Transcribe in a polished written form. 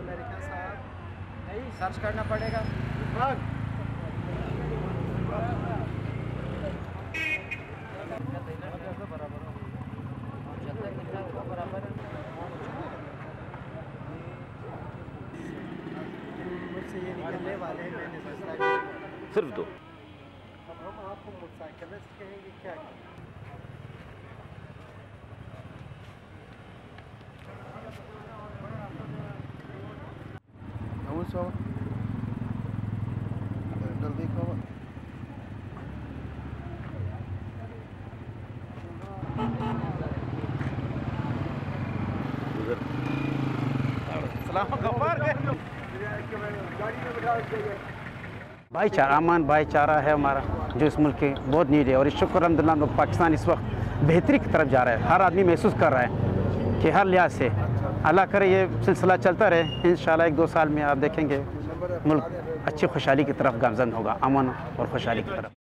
America साहब नहीं search करना पड़ेगा। मुझसे ये निकलने वाले हैं, मैंने सोचा कि सिर्फ 2। अब हम आपको मोटरसाइकिलिस्ट कहेंगे क्या? भाईचारा, अमन भाईचारा है हमारा जो इस मुल्क के बहुत नीड है। और इस शुक्र अल्हम्दुलिल्लाह हम लोग पाकिस्तान इस वक्त बेहतरी की तरफ जा रहा है। हर आदमी महसूस कर रहा है कि हर लिहाज से अल्लाह करे ये सिलसिला चलता रहे। इंशाल्लाह 1-2 साल में आप देखेंगे मुल्क अच्छी खुशहाली की तरफ गामजन होगा, अमन और खुशहाली की तरफ।